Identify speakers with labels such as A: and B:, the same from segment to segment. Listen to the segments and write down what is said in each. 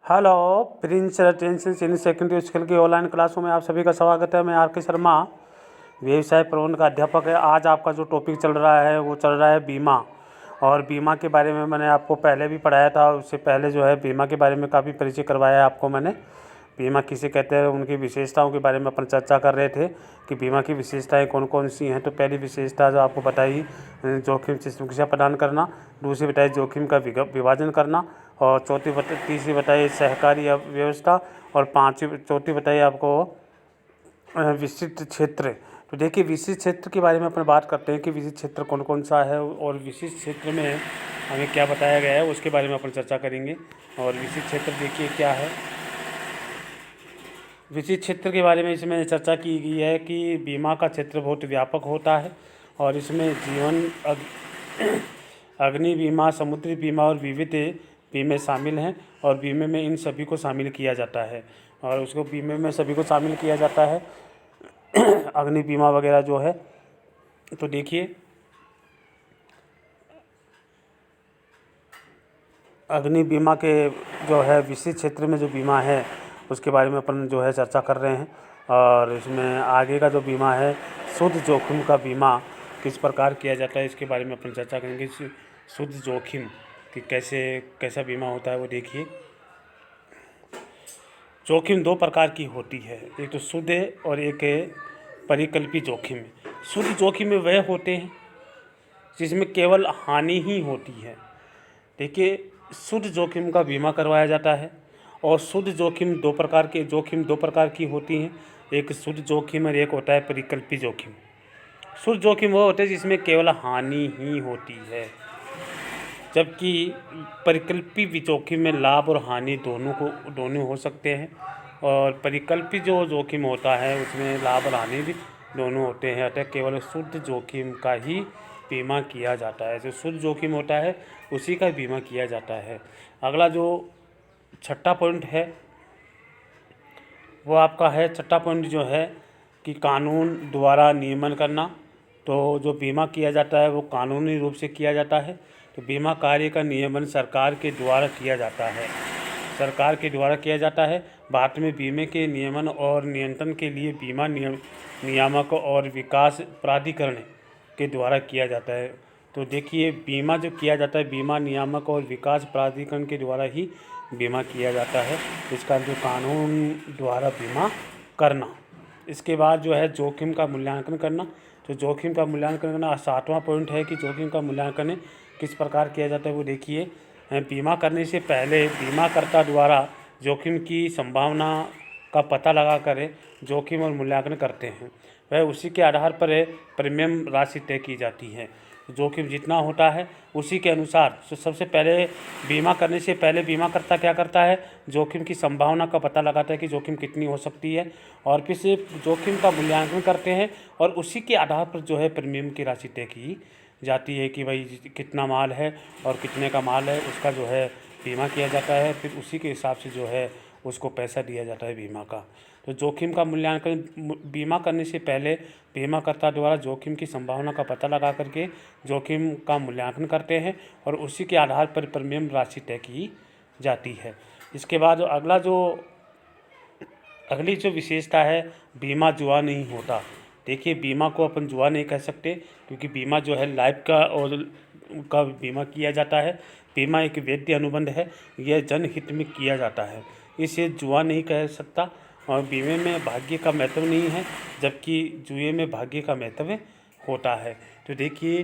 A: Hello Prince tension senior secondary school की online क्लासों में आप सभी का स्वागत है। मैं आर के शर्मा व्यवसाय प्रबंधन का अध्यापक है। आज आपका जो टॉपिक चल रहा है वो चल रहा है बीमा। और बीमा के बारे में मैंने आपको पहले भी पढ़ाया था। उससे पहले जो है बीमा के बारे में काफ़ी परिचय करवाया है आपको मैंने। बीमा किसे कहते हैं, उनकी विशेषताओं के बारे में अपन चर्चा कर रहे थे कि बीमा की विशेषताएं कौन कौन सी हैं। तो पहली विशेषता जो आपको बताई, जोखिम से सुरक्षा प्रदान करना। दूसरी बताई जोखिम का विभाजन करना। और तीसरी बताई सहकारी व्यवस्था। और चौथी बताई आपको विशिष्ट क्षेत्र। तो देखिए, विशिष्ट क्षेत्र के बारे में अपन बात करते हैं कि विशिष्ट क्षेत्र कौन कौन सा है और विशिष्ट क्षेत्र में हमें क्या बताया गया है, उसके बारे में अपन चर्चा करेंगे। और विशिष्ट क्षेत्र देखिए क्या है। विशिष्ट क्षेत्र के बारे में इसमें चर्चा की गई है कि बीमा का क्षेत्र बहुत व्यापक होता है और इसमें जीवन अग्नि बीमा, समुद्री बीमा और विविध बीमे शामिल हैं। और बीमे में इन सभी को शामिल किया जाता है और उसको बीमे में सभी को शामिल किया जाता है अग्नि बीमा वगैरह जो है। तो देखिए, अग्नि बीमा के जो है विशिष्ट क्षेत्र में जो बीमा है उसके बारे में अपन जो है चर्चा कर रहे हैं। और इसमें आगे का जो बीमा है, शुद्ध जोखिम का बीमा किस प्रकार किया जाता है, इसके बारे में अपन चर्चा करेंगे। शुद्ध जोखिम कि कैसा बीमा होता है वो देखिए। जोखिम दो प्रकार की होती है, एक तो शुद्ध है और एक है परिकल्पित जोखिम। शुद्ध जोखिम में वह होते हैं जिसमें केवल हानि ही होती है। देखिए, शुद्ध जोखिम का बीमा करवाया जाता है। और शुद्ध जोखिम दो प्रकार की होती हैं, एक शुद्ध जोखिम और एक होता है परिकल्पित जोखिम। शुद्ध जोखिम वो होते हैं जिसमें केवल हानि ही होती है, जबकि परिकल्पित जोखिम में लाभ और हानि दोनों हो सकते हैं। और परिकल्पित जो जोखिम होता है उसमें लाभ और हानि भी दोनों होते हैं। अतः केवल शुद्ध जोखिम का ही बीमा किया जाता है। जो शुद्ध जोखिम होता है उसी का बीमा किया जाता है। अगला जो छठा पॉइंट है वो आपका है, छठा पॉइंट जो है कि कानून द्वारा नियमन करना। तो जो बीमा किया जाता है वो कानूनी रूप से किया जाता है। तो बीमा कार्य का नियमन सरकार के द्वारा किया जाता है। भारत में बीमे के नियमन और नियंत्रण के लिए बीमा नियामक और विकास प्राधिकरण के द्वारा किया जाता है। तो देखिए, बीमा जो किया जाता है बीमा नियामक और विकास प्राधिकरण के द्वारा ही बीमा किया जाता है। इसका जो कानून द्वारा बीमा करना। इसके बाद जो है जोखिम का मूल्यांकन करना। तो जोखिम का मूल्यांकन करना 7वां पॉइंट है कि जोखिम का मूल्यांकन किस प्रकार किया जाता है वो देखिए। बीमा करने से पहले बीमाकर्ता द्वारा जोखिम की संभावना का पता लगा कर जोखिम और मूल्यांकन करते हैं। वह उसी के आधार पर प्रीमियम राशि तय की जाती है। जोखिम जितना होता है उसी के अनुसार। तो सबसे पहले बीमा करने से पहले बीमाकर्ता क्या करता है, जोखिम की संभावना का पता लगाता है कि जोखिम कितनी हो सकती है और फिर से जोखिम का मूल्यांकन करते हैं और उसी के आधार पर जो है प्रीमियम की राशि तय की जाती है कि भाई कितना माल है और कितने का माल है, उसका जो है बीमा किया जाता है। फिर उसी के हिसाब से जो है उसको पैसा दिया जाता है बीमा का। तो जोखिम का मूल्यांकन बीमा करने से पहले बीमाकर्ता द्वारा जोखिम की संभावना का पता लगा करके जोखिम का मूल्यांकन करते हैं और उसी के आधार पर प्रीमियम राशि तय की जाती है। इसके बाद अगली जो विशेषता है, बीमा जुआ नहीं होता। देखिए, बीमा को अपन जुआ नहीं कह सकते क्योंकि बीमा जो है लाइफ का और का बीमा किया जाता है। बीमा एक वैध अनुबंध है, यह जनहित में किया जाता है, इसे जुआ नहीं कह सकता। और बीमे में भाग्य का महत्व नहीं है, जबकि जुए में भाग्य का महत्व होता है। तो देखिए,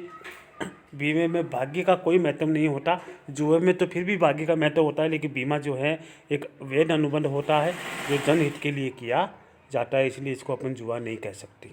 A: बीमे में भाग्य का कोई महत्व नहीं होता, जुए में तो फिर भी भाग्य का महत्व होता है, लेकिन बीमा जो है एक वैध अनुबंध होता है जो जनहित के लिए किया जाता है, इसलिए इसको अपन जुआ नहीं कह सकते।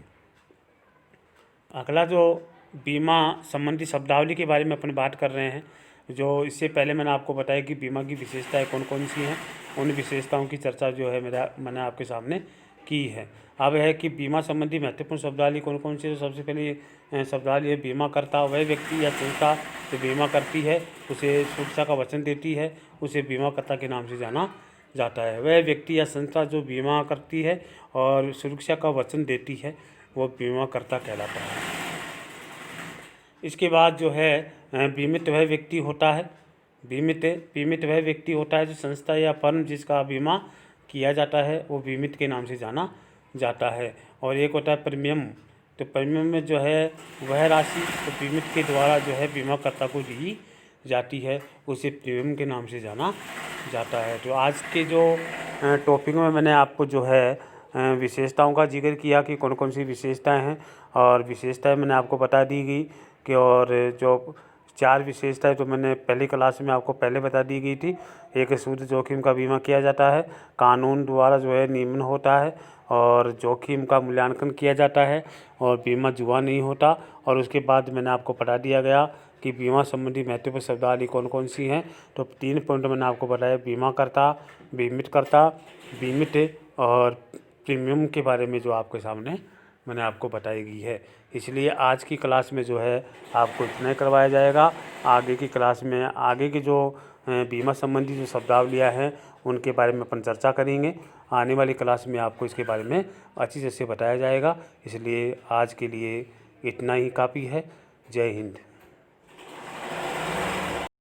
A: अगला जो बीमा संबंधी शब्दावली के बारे में अपन बात कर रहे हैं, जो इससे पहले मैंने आपको बताया कि बीमा की विशेषताएं कौन कौन सी हैं, उन विशेषताओं की चर्चा जो है मैंने आपके सामने की है। अब है कि बीमा संबंधी महत्वपूर्ण शब्दावली कौन कौन सी है। तो सबसे पहले शब्दावली है, बीमाकर्ता वह व्यक्ति या संस्था जो बीमा करती है, उसे सुरक्षा का वचन देती है, उसे बीमाकर्ता के नाम से जाना जाता है। वह व्यक्ति या संस्था जो बीमा करती है और सुरक्षा का वचन देती है वो बीमाकर्ता कहलाता है। इसके बाद जो है बीमित वह व्यक्ति होता है बीमित वह व्यक्ति होता है जो संस्था या फर्म जिसका बीमा किया जाता है वो बीमित के नाम से जाना जाता है। और एक होता है प्रीमियम। तो प्रीमियम में जो है वह राशि तो बीमित के द्वारा जो है बीमाकर्ता को दी जाती है, उसे प्रीमियम के नाम से जाना जाता है। तो आज के जो टॉपिक में मैंने आपको जो है विशेषताओं का जिक्र किया कि कौन कौन सी विशेषताएं हैं, और विशेषताएं मैंने आपको बता दी गई कि, और जो 4 विशेषताएं तो मैंने पहली क्लास में आपको पहले बता दी गई थी। एक शुद्ध जोखिम का बीमा किया जाता है, कानून द्वारा जो है नियमन होता है, और जोखिम का मूल्यांकन किया जाता है, और बीमा जुआ नहीं होता। और उसके बाद मैंने आपको बता दिया गया कि बीमा संबंधी महत्वपूर्ण शब्दावली कौन कौन सी हैं। तो 3 पॉइंट मैंने आपको बताया, बीमाकर्ता, बीमितकर्ता, बीमित और प्रीमियम के बारे में जो आपके सामने मैंने आपको बताई गई है। इसलिए आज की क्लास में जो है आपको इतना ही करवाया जाएगा। आगे की क्लास में आगे की जो बीमा संबंधी जो शब्दावलियाँ हैं उनके बारे में अपन चर्चा करेंगे। आने वाली क्लास में आपको इसके बारे में अच्छी तरह से बताया जाएगा। इसलिए आज के लिए इतना ही काफ़ी है। जय हिंद।